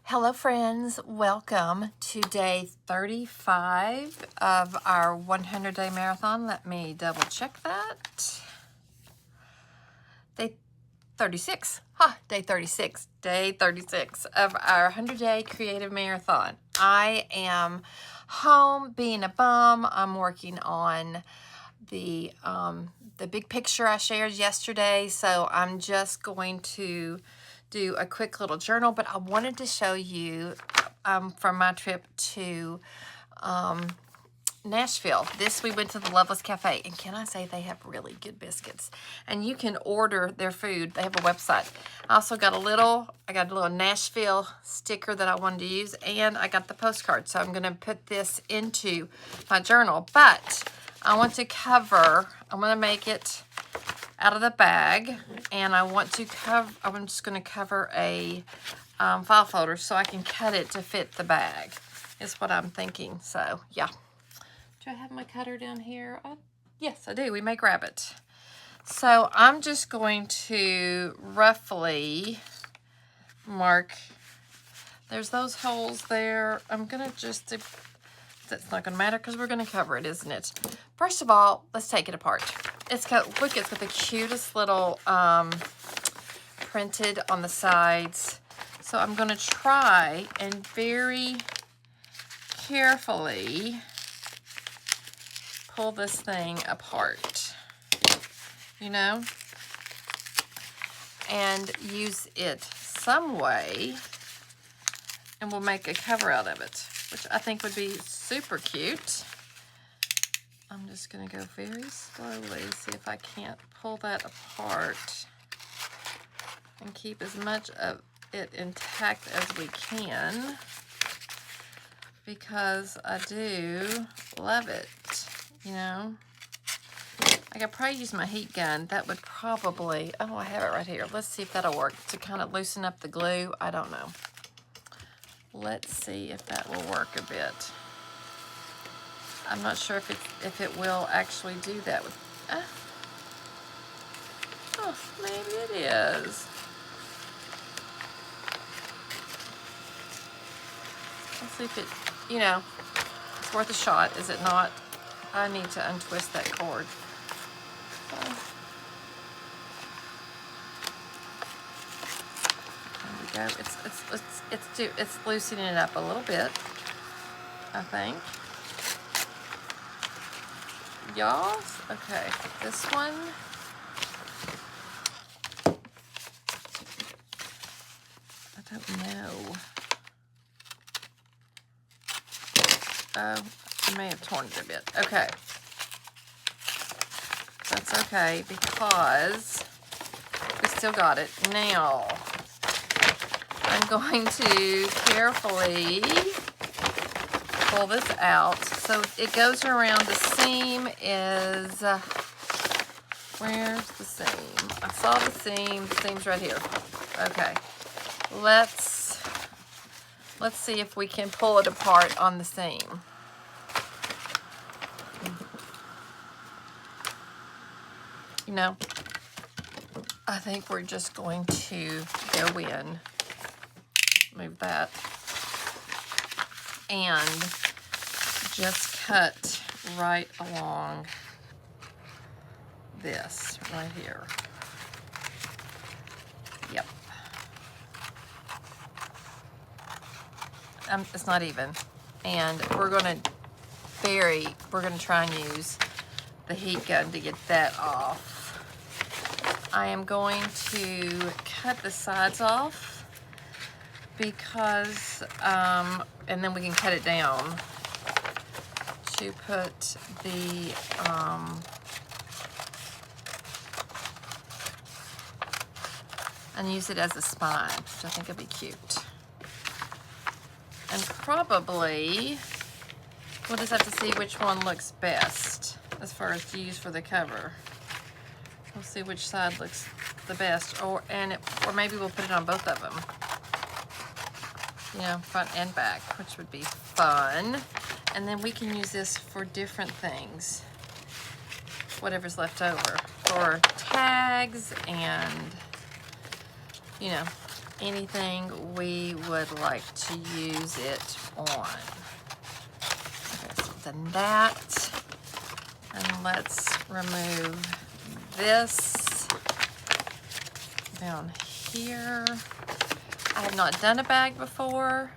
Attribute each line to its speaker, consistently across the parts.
Speaker 1: Hello friends, welcome to day 35 of our 100-day marathon. Let me double check that. Day 36, day 36 of our 100-day creative marathon. I am home being a bum. I'm working on the big picture I shared yesterday, so I'm just going to do a quick little journal, but I wanted to show you from my trip to Nashville. We went to the Loveless Cafe, and can I say they have really good biscuits, and you can order their food. They have a website. I also got a little Nashville sticker that I wanted to use, and I got the postcard, so I'm going to put this into my journal, but I want to make it out of the bag, and I'm just going to cover a file folder so I can cut it to fit the bag, is what I'm thinking. So yeah, do I have my cutter down here? Yes, I do. We may grab it. So I'm just going to roughly mark, there's those holes there. I'm going to just, that's not going to matter because we're going to cover it, isn't it? First of all, let's take it apart. It's got the cutest little printed on the sides. So I'm going to try and very carefully pull this thing apart, you know, and use it some way, and we'll make a cover out of it, which I think would be super cute. I'm just going to go very slowly, see if I can't pull that apart and keep as much of it intact as we can, because I do love it, you know. I could probably use my heat gun. That would probably, oh, I have it right here. Let's see if that'll work to kind of loosen up the glue. I don't know. Let's see if that will work a bit. I'm not sure if it will actually do that with, oh, maybe it is. Let's see if it, you know, it's worth a shot, is it not? I need to untwist that cord. There we go. It's loosening it up a little bit, I think. Y'all, okay, this one, I don't know. Oh, I may have torn it a bit. Okay, that's okay, because we still got it. Now, I'm going to carefully pull this out. So it goes around, the seam is, where's the seam? I saw the seam's right here. Okay, let's see if we can pull it apart on the seam. You know, I think we're just going to go in, move that, and just cut right along this right here. Yep. It's not even. And we're gonna try and use the heat gun to get that off. I am going to cut the sides off because, and then we can cut it down to put the, and use it as a spine, which I think would be cute. And probably, we'll just have to see which one looks best as far as to use for the cover. We'll see which side looks the best, or maybe we'll put it on both of them. You know, front and back, which would be fun. And then we can use this for different things, whatever's left over, for tags and, you know, anything we would like to use it on. Okay, so done that. And let's remove this down here. I have not done a bag before,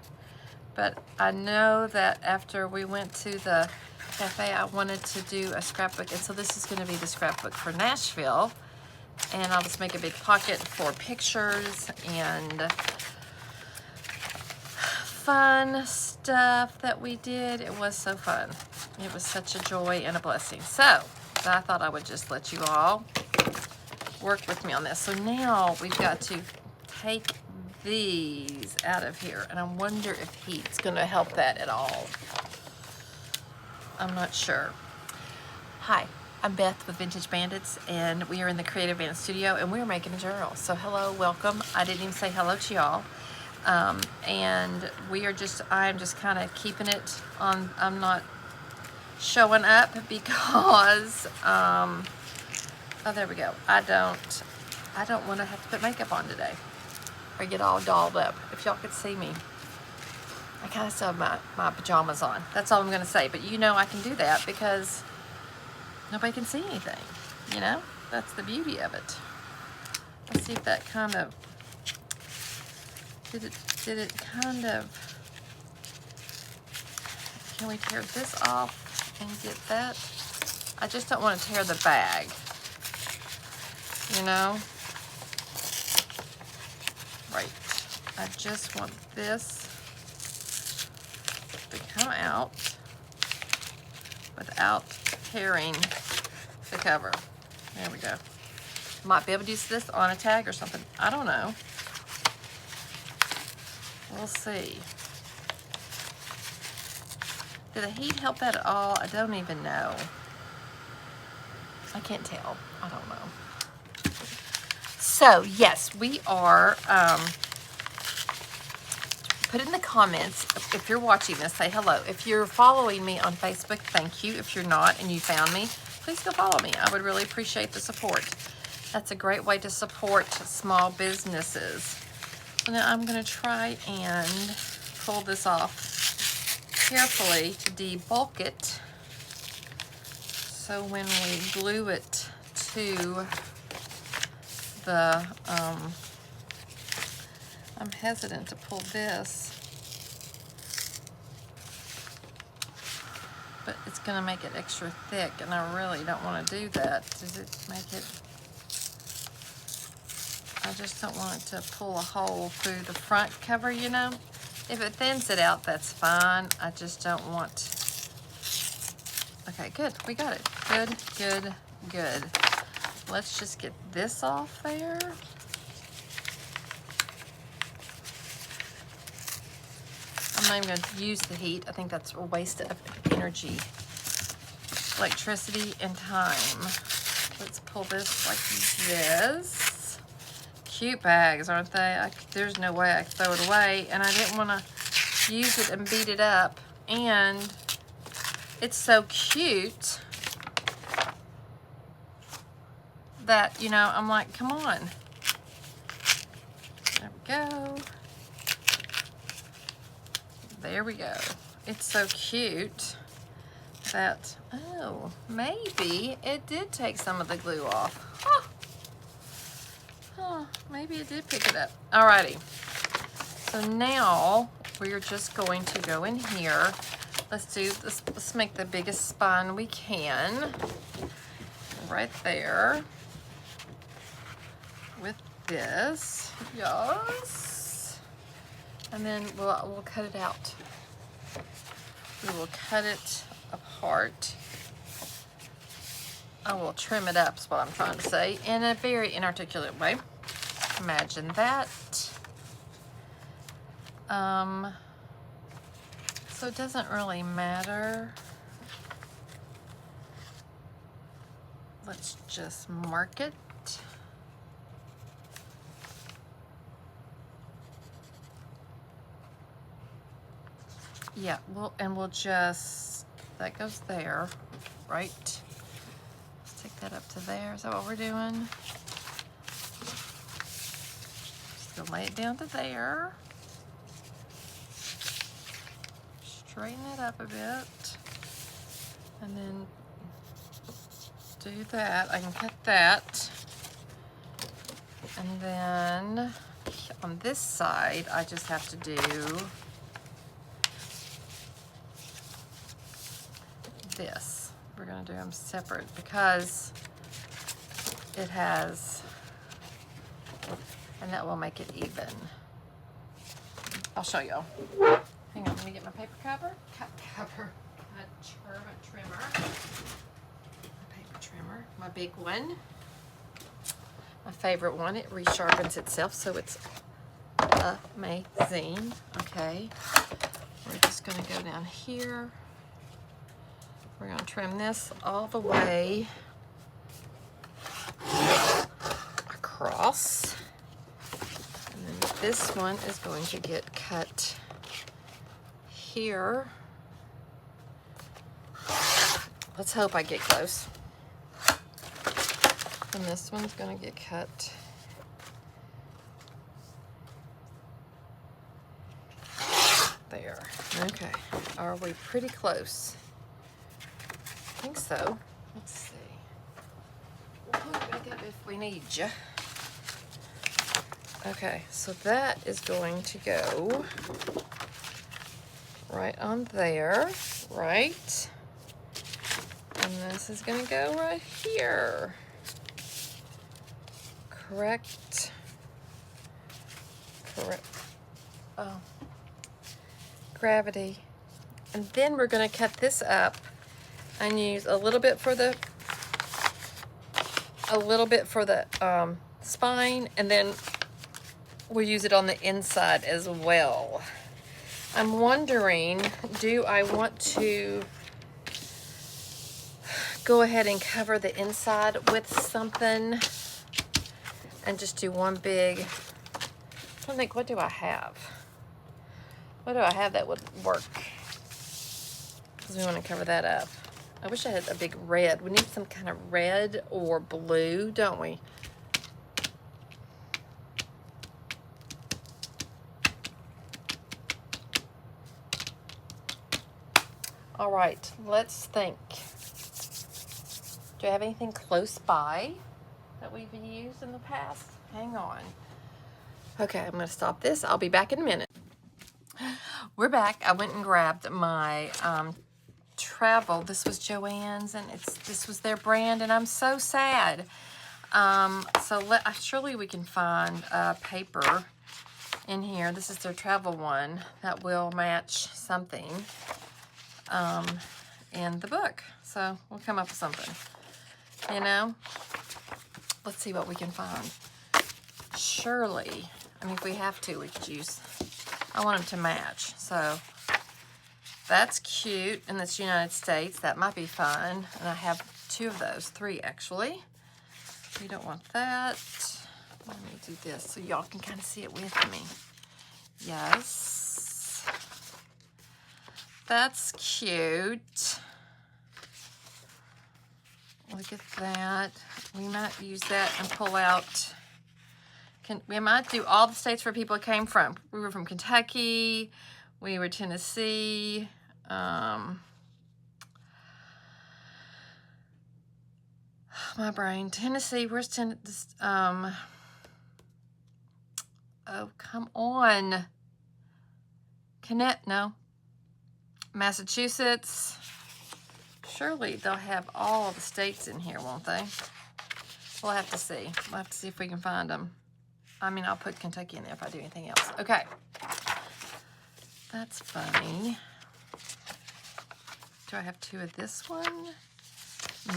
Speaker 1: but I know that after we went to the cafe, I wanted to do a scrapbook, and so this is going to be the scrapbook for Nashville. And I'll just make a big pocket for pictures and fun stuff that we did. It was so fun. It was such a joy and a blessing. So I thought I would just let you all work with me on this. So now we've got to take these out of here, and I wonder if heat's going to help that at all. I'm not sure. Hi, I'm Beth with Vintage Bandits, and we are in the Creative Bandit Studio, and we're making a journal. So hello, welcome. I didn't even say hello to y'all. And I'm just kind of keeping it on. I'm not showing up because, oh, there we go. I don't want to have to put makeup on today or get all dolled up. If y'all could see me, I kind of still have my pajamas on. That's all I'm going to say. But you know I can do that because nobody can see anything. You know, that's the beauty of it. Let's see if that kind of, did it kind of, can we tear this off and get that? I just don't want to tear the bag, you know? Right. I just want this to come out without tearing the cover. There we go. Might be able to use this on a tag or something. I don't know. We'll see. Did the heat help that at all? I don't even know. I can't tell. I don't know. So, yes, we are, put it in the comments. If you're watching this, say hello. If you're following me on Facebook, thank you. If you're not and you found me, please go follow me. I would really appreciate the support. That's a great way to support small businesses. So now I'm going to try and pull this off carefully to debulk it. So when we glue it to the, I'm hesitant to pull this, but it's going to make it extra thick, and I really don't want to do that. Does it make it, I just don't want it to pull a hole through the front cover, you know? If it thins it out, that's fine. I just don't want, okay, good, we got it. Good, good, good. Let's just get this off there. I'm not even going to use the heat. I think that's a waste of energy, electricity, and time. Let's pull this like this. Cute bags, aren't they? There's no way I could throw it away, and I didn't want to use it and beat it up. And it's so cute that, you know, I'm like, come on. There we go. There we go. It's so cute that, oh, maybe it did take some of the glue off. Huh. Huh, maybe it did pick it up. Alrighty. So now we're just going to go in here. Let's do this. Let's make the biggest spine we can. Right there. With this. Yes. And then we'll cut it out. We will cut it apart. I will trim it up, is what I'm trying to say, in a very inarticulate way. Imagine that. So it doesn't really matter. Let's just mark it. Yeah, we'll just, that goes there, right? Let's take that up to there. Is that what we're doing? Just gonna lay it down to there. Straighten it up a bit. And then do that. I can cut that. And then on this side, I just have to do this. We're gonna do them separate because it has, and that will make it even. I'll show y'all. Hang on, let me get my paper cover. My trimmer. My paper trimmer, my big one. My favorite one. It resharpens itself, so it's amazing. Okay, we're just gonna go down here. We're gonna trim this all the way across. And then this one is going to get cut here. Let's hope I get close. And this one's gonna get cut there. Okay, are we pretty close? I think so. Let's see. We'll put it back up if we need you. Okay, so that is going to go right on there, right? And this is gonna go right here. Correct. Oh, gravity. And then we're gonna cut this up and use a little bit for the spine, and then we'll use it on the inside as well. I'm wondering, do I want to go ahead and cover the inside with something and just do one big, I'm trying to think, what do I have? What do I have that would work? Because we want to cover that up. I wish I had a big red. We need some kind of red or blue, don't we? All right, let's think. Do I have anything close by that we've used in the past? Hang on. Okay, I'm gonna stop this. I'll be back in a minute. We're back. I went and grabbed my travel. This was Joann's, and this was their brand, and I'm so sad. Surely we can find paper in here. This is their travel one that will match something in the book. So we'll come up with something, you know? Let's see what we can find. Surely, I mean, if we have to, we could use, I want them to match. So that's cute, and that's United States. That might be fun. And I have 2 of those, 3 actually. We don't want that. Let me do this so y'all can kind of see it with me. Yes. That's cute. Look at that. We might use that and pull out. We might do all the states where people came from. We were from Kentucky. We were Tennessee. My brain. Tennessee. Where's Tennessee? Oh, come on. No. Massachusetts. Surely they'll have all the states in here, won't they? We'll have to see. We'll have to see if we can find them. I mean, I'll put Kentucky in there if I do anything else. Okay. That's funny. Do I have 2 of this one?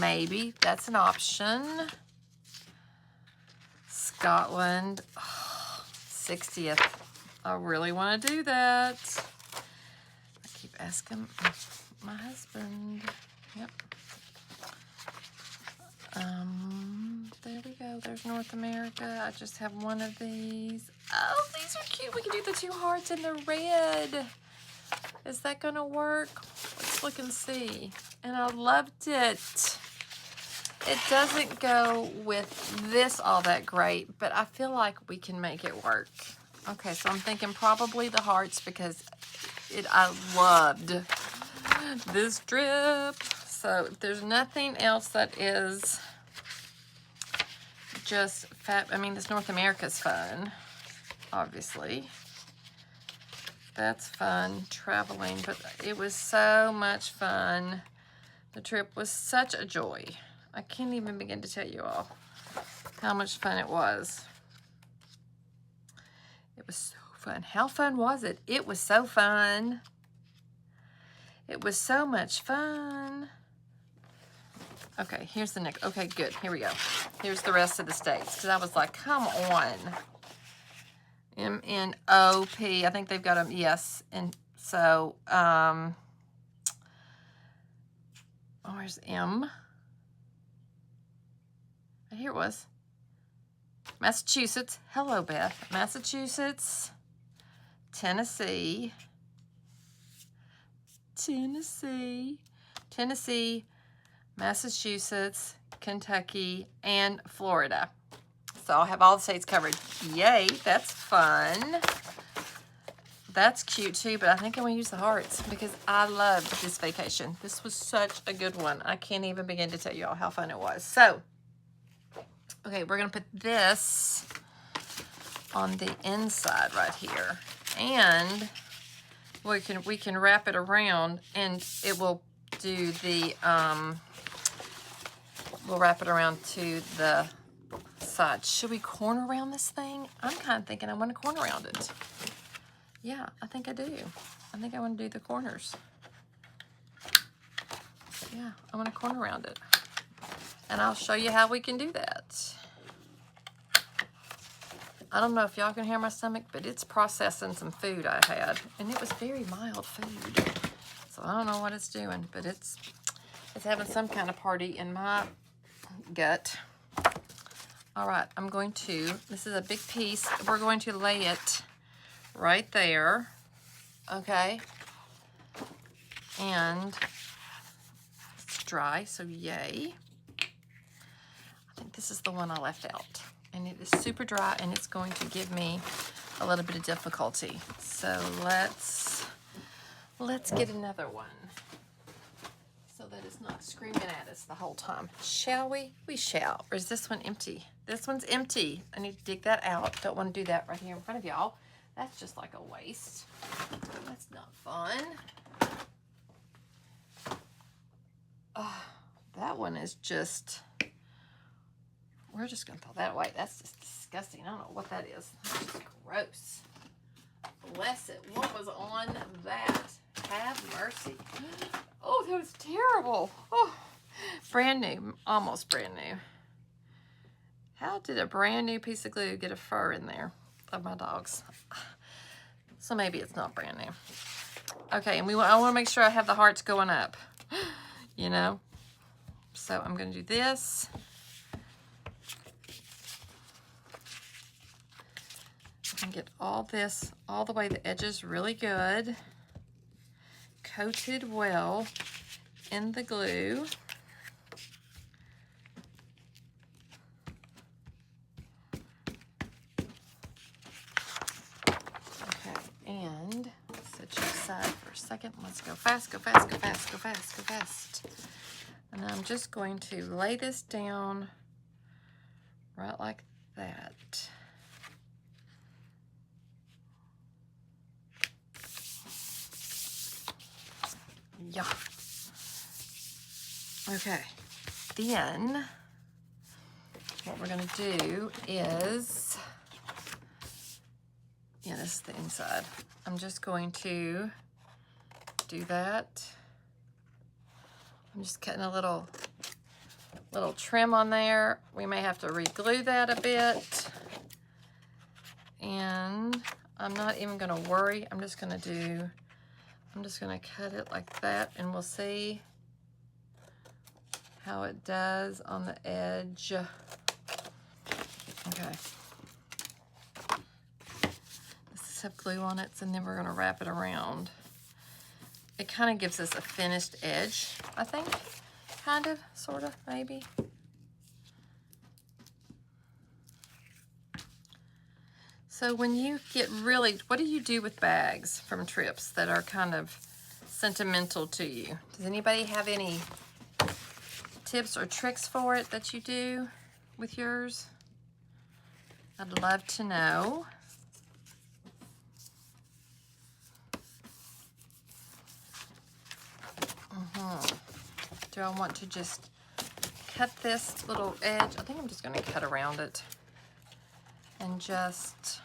Speaker 1: Maybe. That's an option. Scotland. Oh, 60th. I really want to do that. I keep asking my husband. Yep. There we go. There's North America. I just have 1 of these. Oh, these are cute. We can do the 2 hearts in the red. Is that gonna work? Let's look and see. And I loved it. It doesn't go with this all that great, but I feel like we can make it work. Okay, so I'm thinking probably the hearts because I loved this strip. So if there's nothing else that is just fat, I mean, this North America's fun, obviously. That's fun, traveling, but it was so much fun. The trip was such a joy. I can't even begin to tell you all how much fun it was. It was so fun. How fun was it? It was so fun. It was so much fun. Okay, here's the next. Okay, good. Here we go. Here's the rest of the states. Because I was like, come on. M-N-O-P. I think they've got them. Yes. And so, where's M? Here it was. Massachusetts. Hello, Beth. Massachusetts. Tennessee. Massachusetts, Kentucky, and Florida. So I'll have all the states covered. Yay, that's fun. That's cute too, but I think I'm gonna use the hearts because I loved this vacation. This was such a good one. I can't even begin to tell you all how fun it was. So, okay, we're gonna put this on the inside right here. And we can wrap it around and it will do the, we'll wrap it around to the side. Should we corner around this thing? I'm kind of thinking I want to corner around it. Yeah, I think I do. I think I want to do the corners. Yeah, I want to corner around it. And I'll show you how we can do that. I don't know if y'all can hear my stomach, but it's processing some food I had. And it was very mild food. So I don't know what it's doing, but it's having some kind of party in my gut. All right, I'm going to, this is a big piece. We're going to lay it right there, okay? And it's dry, so yay. I think this is the one I left out. And it is super dry, and it's going to give me a little bit of difficulty. So let's get another one so that it's not screaming at us the whole time. Shall we? We shall. Or is this one empty? This one's empty. I need to dig that out. Don't want to do that right here in front of y'all. That's just like a waste. That's not fun. That one is just... We're just going to throw that away. That's just disgusting. I don't know what that is. That's just gross. Bless it. What was on that? Have mercy. Oh, that was terrible. Oh, brand new. Almost brand new. How did a brand new piece of glue get a fur in there of my dog's? So maybe it's not brand new. Okay, and I want to make sure I have the hearts going up. You know? So I'm going to do this. And get all this all the way, the edges really good, coated well in the glue. Okay, and set you aside for a second. Let's go fast, go fast, go fast, go fast, go fast. And I'm just going to lay this down right like that. Yeah. Okay. Then what we're going to do is, yeah, this is the inside. I'm just going to do that. I'm just cutting a little trim on there. We may have to re-glue that a bit. And I'm not even going to worry. I'm just going to cut it like that, and we'll see how it does on the edge. Okay. Let's have glue on it, and then we're going to wrap it around. It kind of gives us a finished edge, I think. Kind of, sort of, maybe. So when you get really, what do you do with bags from trips that are kind of sentimental to you? Does anybody have any tips or tricks for it that you do with yours? I'd love to know. Do I want to just cut this little edge? I think I'm just going to cut around it and just,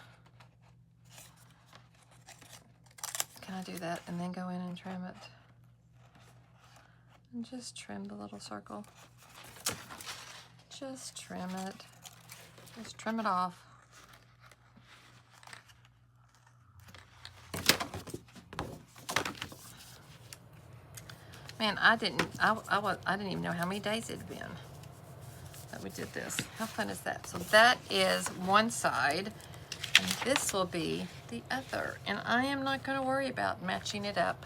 Speaker 1: can I do that and then go in and trim it? And just trim the little circle. Just trim it. Just trim it off. Man, I didn't even know how many days it'd been that we did this. How fun is that? So that is one side, and this will be the other. And I am not going to worry about matching it up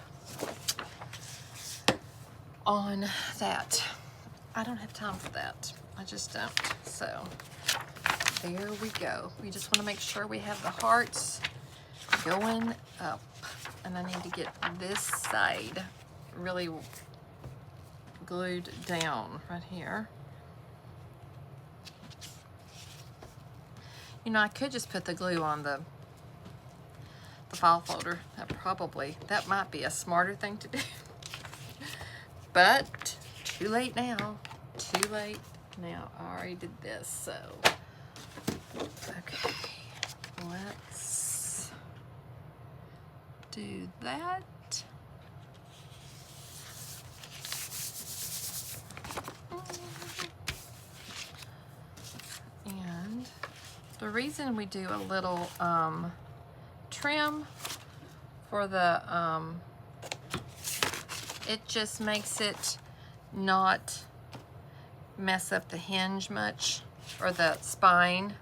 Speaker 1: on that. I don't have time for that. I just don't. So there we go. We just want to make sure we have the hearts going up. And I need to get this side really glued down right here. You know, I could just put the glue on the file folder. That might be a smarter thing to do. But too late now. Too late now. I already did this, so okay. Let's do that. And the reason we do a little trim for the, it just makes it not mess up the hinge much, or the spine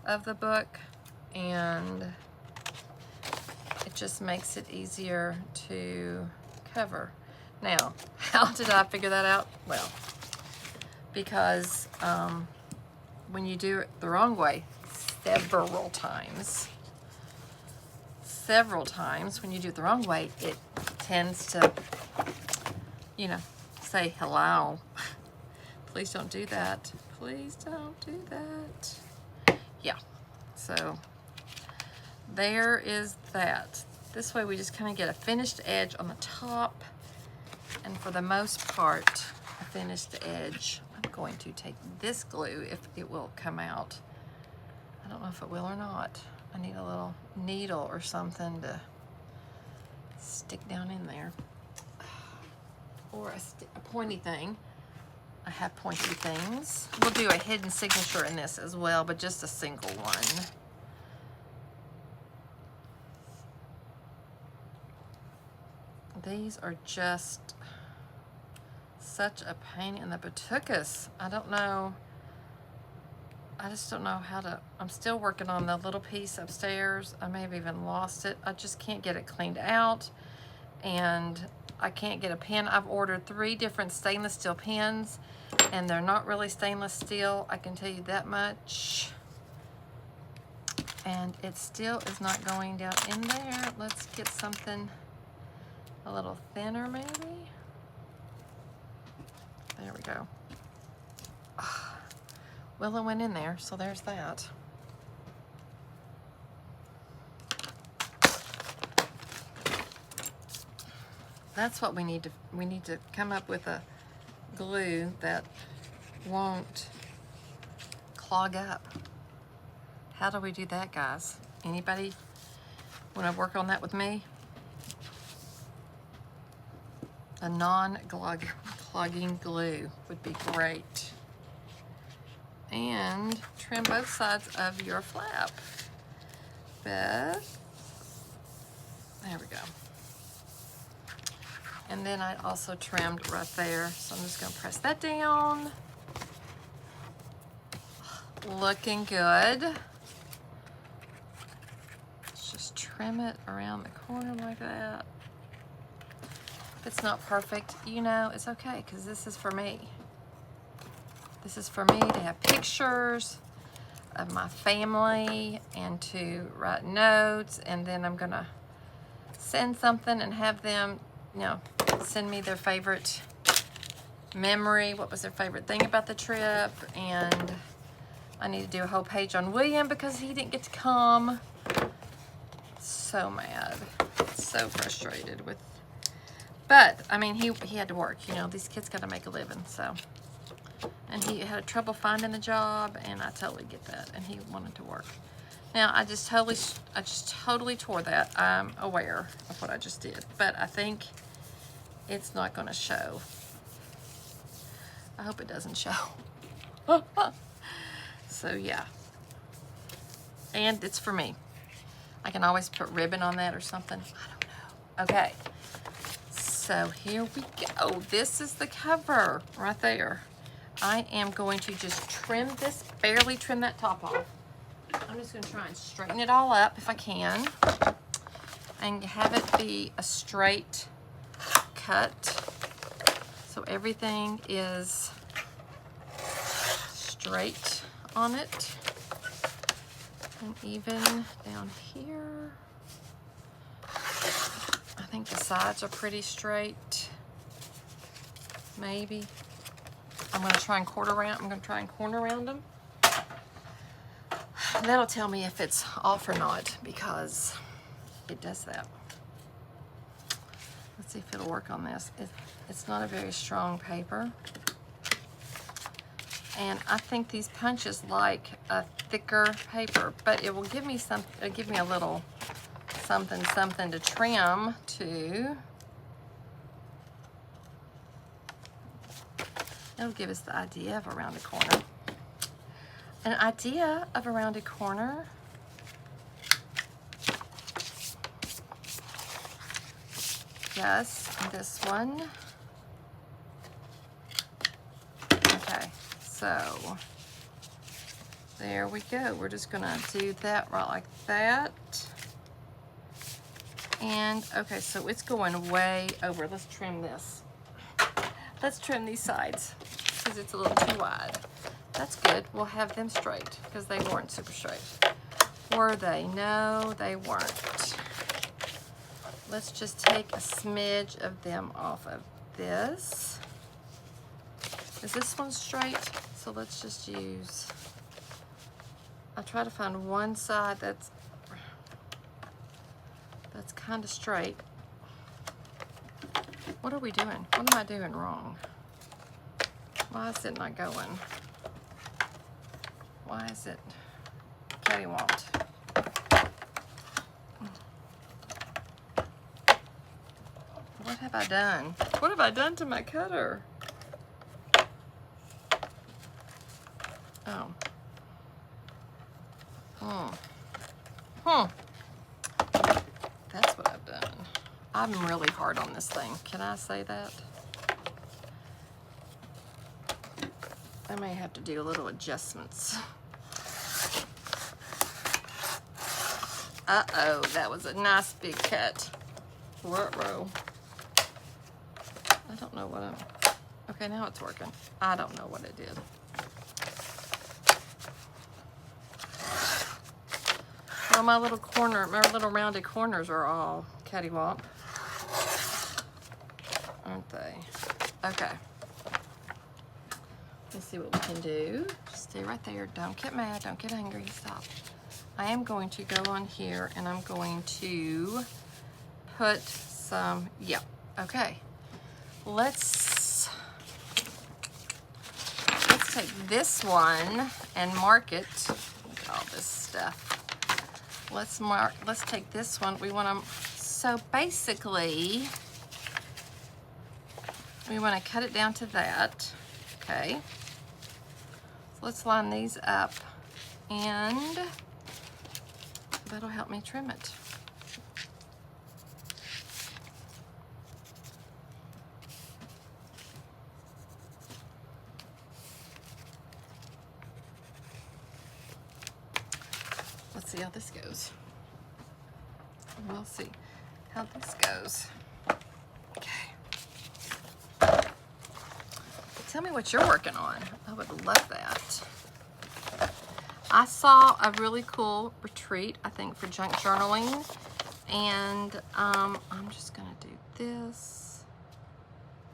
Speaker 1: of the book, and it just makes it easier to cover. Now, how did I figure that out? Well, because when you do it the wrong way several times, when you do it the wrong way, it tends to, you know, say hello. Please don't do that. Please don't do that. Yeah, so there is that. This way we just kind of get a finished edge on the top, and for the most part, a finished edge. I'm going to take this glue, if it will come out. I don't know if it will or not. I need a little needle or something to stick down in there. Or a pointy thing. I have pointy things. We'll do a hidden signature in this as well, but just a single one. These are just such a pain in the batukas. I don't know. I just don't know how to. I'm still working on the little piece upstairs. I may have even lost it. I just can't get it cleaned out, and I can't get a pen. I've ordered 3 different stainless steel pens, and they're not really stainless steel. I can tell you that much. And it still is not going down in there. Let's get something a little thinner, maybe. There we go. Well, it went in there, so there's that. That's what we need to come up with a glue that won't clog up. How do we do that, guys? Anybody want to work on that with me? A non-clogging glue would be great. And trim both sides of your flap. Beth. There we go. And then I also trimmed right there, so I'm just going to press that down. Looking good. Let's just trim it around the corner like that. If it's not perfect, you know, it's okay, because this is for me. This is for me to have pictures of my family and to write notes, and then I'm gonna send something and have them, you know, send me their favorite memory, what was their favorite thing about the trip. And I need to do a whole page on William because he didn't get to come. So mad, so frustrated with, but I mean, he had to work, you know, these kids got to make a living, so. And he had trouble finding a job, and I totally get that, and he wanted to work. Now, I just totally tore that. I'm aware of what I just did, but I think it's not going to show. I hope it doesn't show. So, yeah. And it's for me. I can always put ribbon on that or something. I don't know. Okay. So, here we go. This is the cover right there. I am going to just trim this, barely trim that top off. I'm just going to try and straighten it all up if I can, and have it be a straight cut, so everything is straight on it. And even down here, I think the sides are pretty straight, maybe. I'm going to try and corner around them. That'll tell me if it's off or not, because it does that. Let's see if it'll work on this. It's not a very strong paper. And I think these punches like a thicker paper, but it will give me a little something to trim to. It'll give us the idea of a rounded corner. An idea of a rounded corner. Yes, this one. Okay, so there we go. We're just gonna do that right like that. And okay, so it's going way over. Let's trim this. Let's trim these sides because it's a little too wide. That's good. We'll have them straight because they weren't super straight. Were they? No, they weren't. Let's just take a smidge of them off of this. Is this one straight? So let's just use, I'll try to find one side that's kind of straight. What are we doing? What am I doing wrong? Why is it not going? Why is it cattywamped? What have I done? What have I done to my cutter? Oh. That's what I've done. I'm really hard on this thing. Can I say that? I may have to do a little adjustments. Uh-oh, that was a nice big cut. Ruh-roh. I don't know what I'm... Okay, now it's working. I don't know what it did. Well, my little rounded corners are all cattywomp, aren't they? Okay. Let's see what we can do. Just stay right there. Don't get mad. Don't get angry. Stop. I am going to go on here and I'm going to put some, yeah, okay. Let's take this one and mark it. Look at all this stuff. Let's take this one. We want to, so basically, we want to cut it down to that, okay? So let's line these up and that'll help me trim it. Let's see how this goes. We'll see how this goes. Okay. Tell me what you're working on. I would love that. I saw a really cool retreat, I think, for junk journaling. And I'm just gonna do this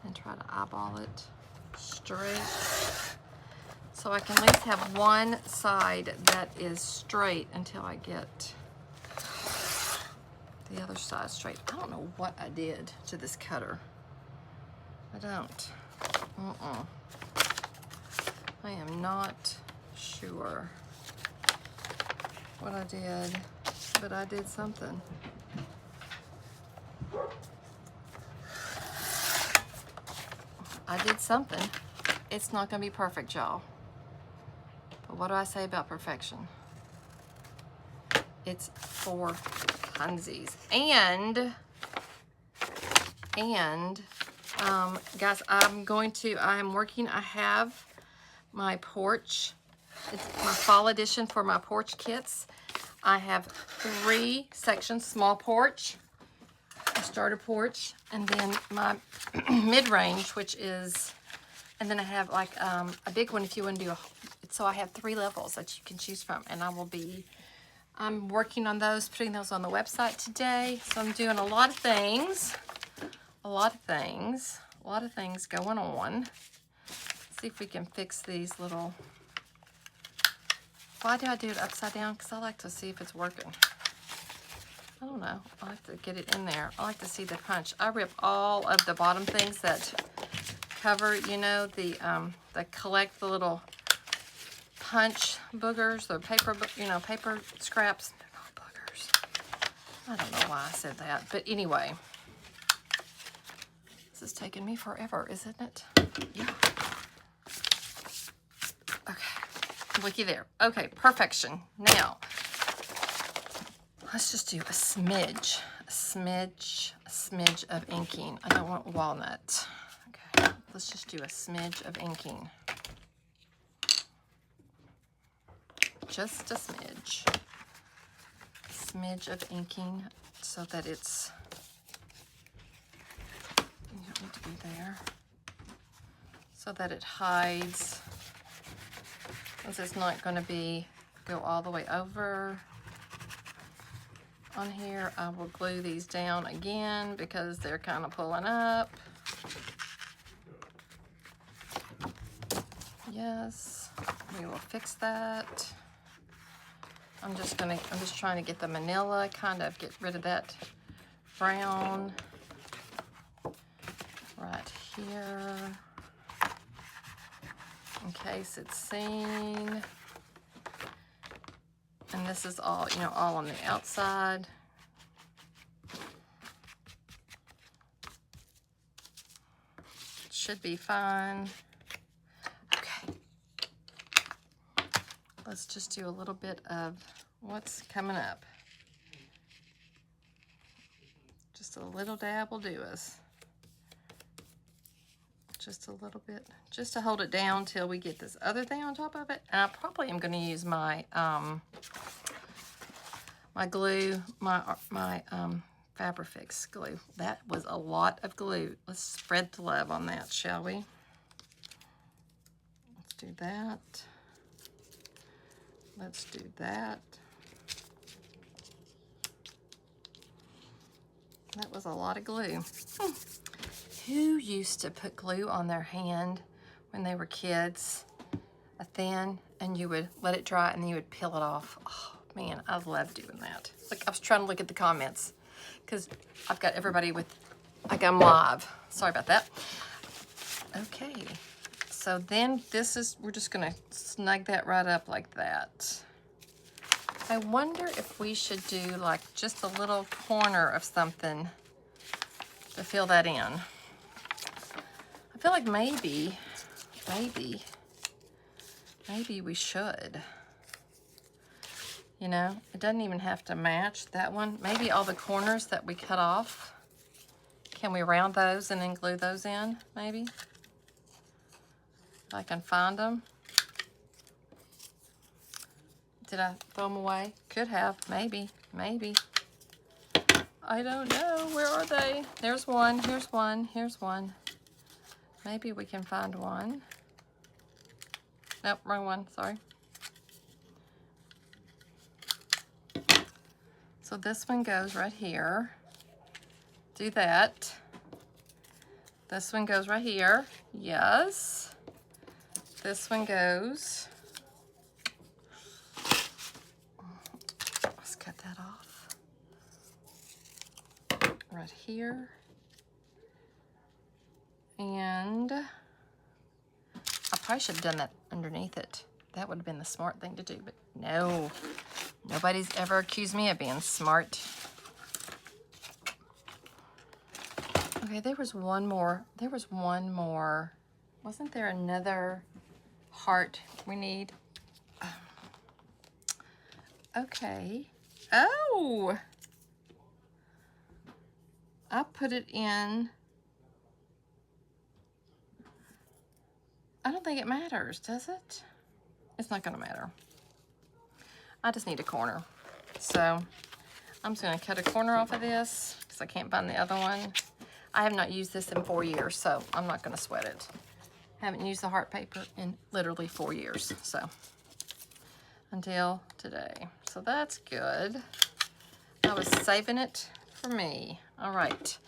Speaker 1: and try to eyeball it straight. So I can at least have one side that is straight until I get the other side straight. I don't know what I did to this cutter. I don't. I am not sure what I did, but I did something. I did something. It's not gonna be perfect, y'all. But what do I say about perfection? It's for funsies. And guys, I am working, I have my porch. It's my fall edition for my porch kits. I have 3 sections: small porch, a starter porch, and then my mid-range, which is, and then I have like a big one if you want to do so I have 3 levels that you can choose from, and I'm working on those, putting those on the website today. So I'm doing a lot of things going on. Let's see if we can fix these little, why do I do it upside down? Because I like to see if it's working. I don't know, I like to get it in there. I like to see the punch. I rip all of the bottom things that cover, you know, that collect the little punch boogers, the paper, you know, paper scraps. They're not boogers. I don't know why I said that, but anyway, this is taking me forever, isn't it? Yeah. Okay, looky there. Okay, perfection. Now, let's just do a smidge of inking. I don't want walnut. Okay, let's just do a smidge of inking. Just a smidge of inking so that it's, you don't need to be there, so that it hides, since it's not going to go all the way over on here. I will glue these down again because they're kind of pulling up. Yes, we will fix that. I'm just trying to get the manila, kind of get rid of that brown right here in case it's seen. And this is all, you know, all on the outside. Should be fine. Okay. Let's just do a little bit of what's coming up. Just a little dab will do us. Just a little bit, just to hold it down till we get this other thing on top of it. And I probably am going to use my my glue, my Fabrifix glue. That was a lot of glue. Let's spread the love on that, shall we? Let's do that. Let's do that. That was a lot of glue. Who used to put glue on their hand when they were kids? A thin, and you would let it dry and then you would peel it off. Oh man, I love doing that. Look, I was trying to look at the comments because I've got everybody with, like I'm live. Sorry about that. Okay, so then we're just gonna snug that right up like that. I wonder if we should do like just a little corner of something to fill that in. I feel like maybe we should. You know, it doesn't even have to match that one. Maybe all the corners that we cut off, can we round those and then glue those in, maybe? If I can find them. Did I throw them away? Could have, maybe. I don't know, where are they? There's one, here's one, here's one. Maybe we can find one. Nope, wrong one, sorry. So this one goes right here. Do that. This one goes right here. Yes. This one goes. Let's cut that off. Right here. And I probably should have done that underneath it. That would have been the smart thing to do, but no. Nobody's ever accused me of being smart. Okay, there was one more. There was one more. Wasn't there another heart we need? Okay. Oh! I put it in. I don't think it matters, does it? It's not gonna matter. I just need a corner. So I'm just gonna cut a corner off of this because I can't find the other one. I have not used this in 4 years, so I'm not gonna sweat it. Haven't used the heart paper in literally 4 years, so until today. So that's good. I was saving it for me. All right,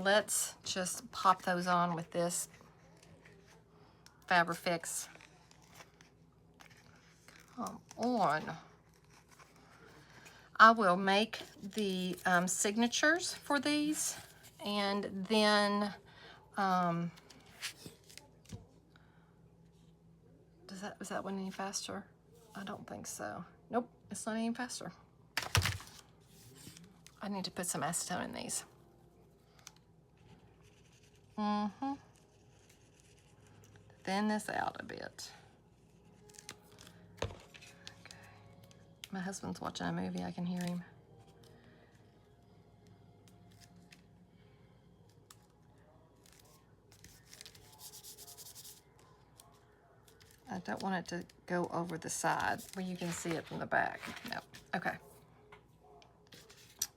Speaker 1: let's just pop those on with this Fabrifix. Come on. I will make the signatures for these, and then is that one any faster? I don't think so. Nope, it's not any faster. I need to put some acetone in these. Thin this out a bit. My husband's watching a movie, I can hear him. I don't want it to go over the side where you can see it from the back. No, okay.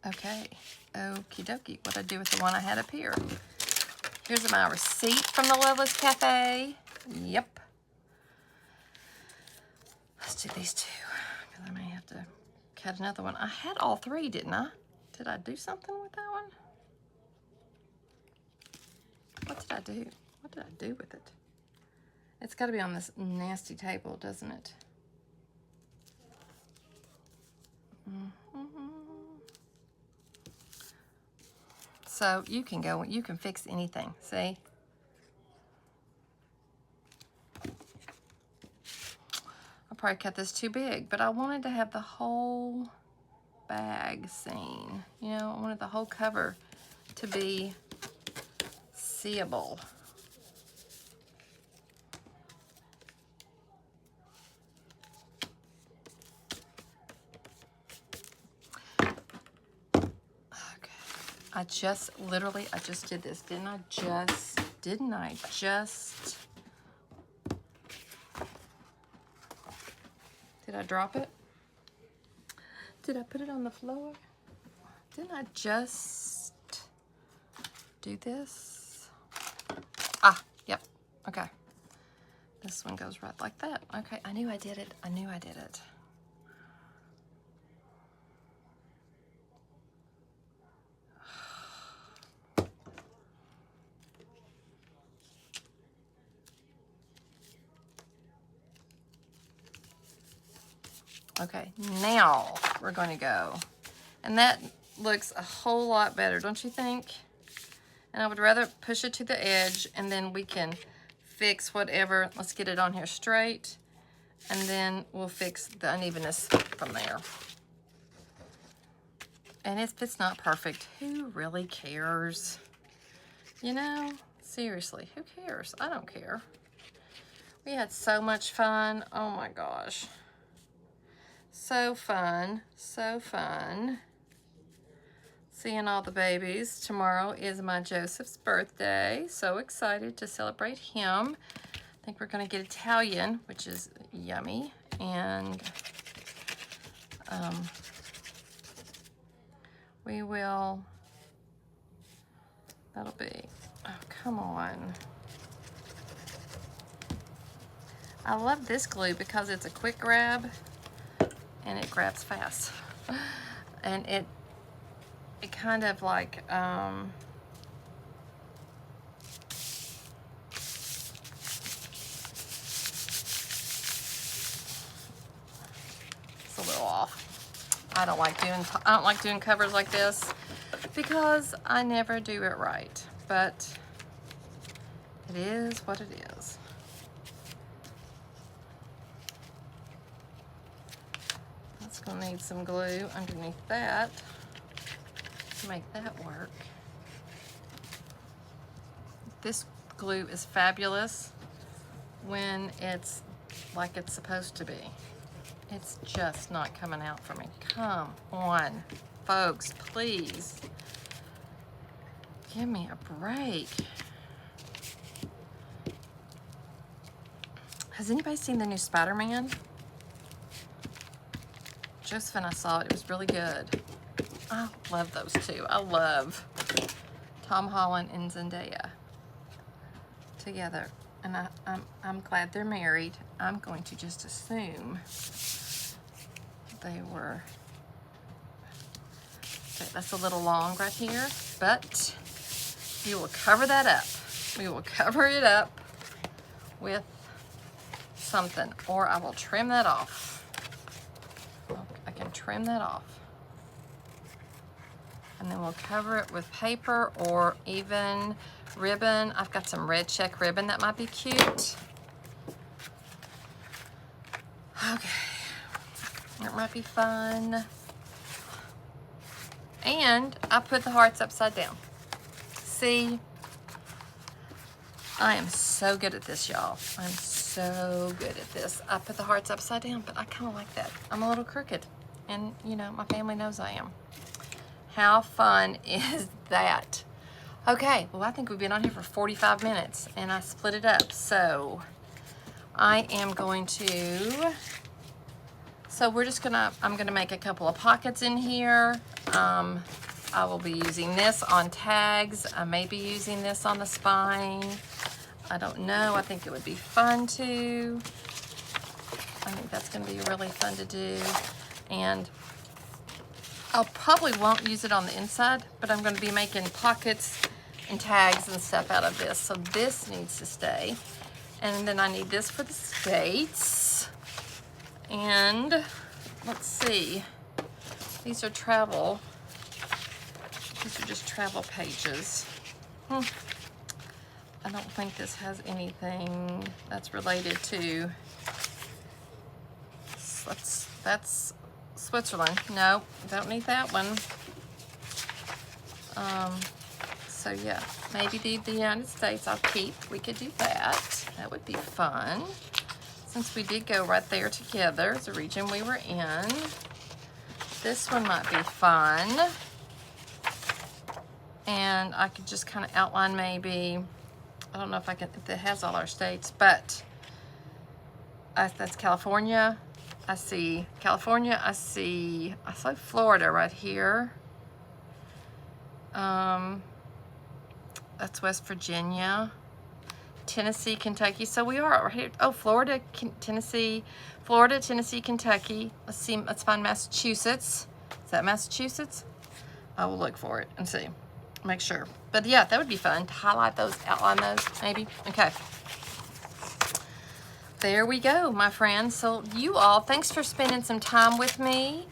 Speaker 1: Okay, okie dokie. What'd I do with the one I had up here? Here's my receipt from the Loveless Cafe. Yep. Let's do these two, because I may have to cut another one. I had all three, didn't I? Did I do something with that one? What did I do? What did I do with it? It's got to be on this nasty table, doesn't it? So you can go, you can fix anything, see? I probably cut this too big, but I wanted to have the whole bag seen. You know, I wanted the whole cover to be seeable. I just did this, didn't I just? Did I drop it? Did I put it on the floor? Didn't I just do this? Ah, yep, okay. This one goes right like that. Okay, I knew I did it. I knew I did it. Okay, now we're going to go. And that looks a whole lot better, don't you think? And I would rather push it to the edge, and then we can fix whatever. Let's get it on here straight, and then we'll fix the unevenness from there. And if it's not perfect, who really cares? You know, seriously, who cares? I don't care. We had so much fun. Oh my gosh. So fun, so fun. Seeing all the babies. Tomorrow is my Joseph's birthday. So excited to celebrate him. I think we're gonna get Italian, which is yummy. And we will, that'll be, oh, come on. I love this glue because it's a quick grab and it grabs fast. And it kind of like, it's a little off. I don't like doing covers like this because I never do it right, but it is what it is. That's gonna need some glue underneath that to make that work. This glue is fabulous when it's like it's supposed to be. It's just not coming out for me. Come on, folks, please. Give me a break. Has anybody seen the new Spider-Man? Joseph and I saw it. It was really good. I love those two. I love Tom Holland and Zendaya together. And I'm glad they're married. I'm going to just assume they were. Okay, that's a little long right here, but we will cover that up. We will cover it up with something, or I will trim that off. I can trim that off. And then we'll cover it with paper or even ribbon. I've got some red check ribbon that might be cute. Okay, that might be fun. And I put the hearts upside down. See, I am so good at this, y'all. I'm so good at this. I put the hearts upside down, but I kind of like that. I'm a little crooked, and you know, my family knows I am. How fun is that? Okay, well, I think we've been on here for 45 minutes, and I split it up. So I am going to, I'm gonna make a couple of pockets in here. I will be using this on tags. I may be using this on the spine. I don't know. I think it would be fun to. I think that's gonna be really fun to do. And I'll probably won't use it on the inside, but I'm gonna be making pockets and tags and stuff out of this. So this needs to stay. And then I need this for the States. And let's see, these are travel. These are just travel pages. I don't think this has anything that's related to, that's Switzerland. No, don't need that one. So yeah, maybe the United States I'll keep. We could do that. That would be fun. Since we did go right there together, it's a region we were in. This one might be fun. And I could just kind of outline maybe, I don't know if it has all our states, but that's California. I see California, I see Florida right here. That's West Virginia. Tennessee, Kentucky. So we are right here. Oh, Florida, Tennessee, Kentucky. Let's find Massachusetts. Is that Massachusetts? I will look for it and see. Make sure. But yeah, that would be fun to highlight those, outline those, maybe. Okay. There we go, my friends. So you all, thanks for spending some time with me.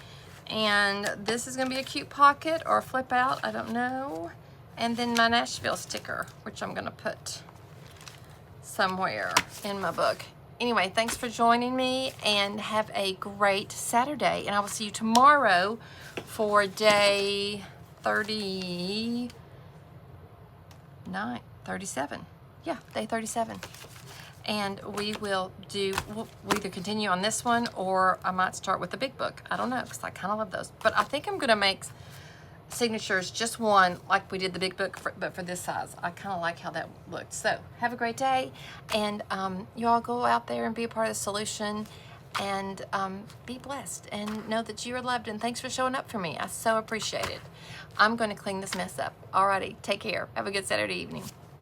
Speaker 1: And this is going to be a cute pocket or a flip out, I don't know. And then my Nashville sticker, which I'm going to put somewhere in my book. Anyway, thanks for joining me, and have a great Saturday. And I will see you tomorrow for day 37. Yeah, day 37. And we'll either continue on this one, or I might start with the big book. I don't know, because I kind of love those. But I think I'm going to make signatures just one, like we did the big book, but for this size. I kind of like how that looked. So have a great day, and you all go out there and be a part of the solution, and be blessed, and know that you are loved, and thanks for showing up for me. I so appreciate it. I'm going to clean this mess up. Alrighty, take care. Have a good Saturday evening.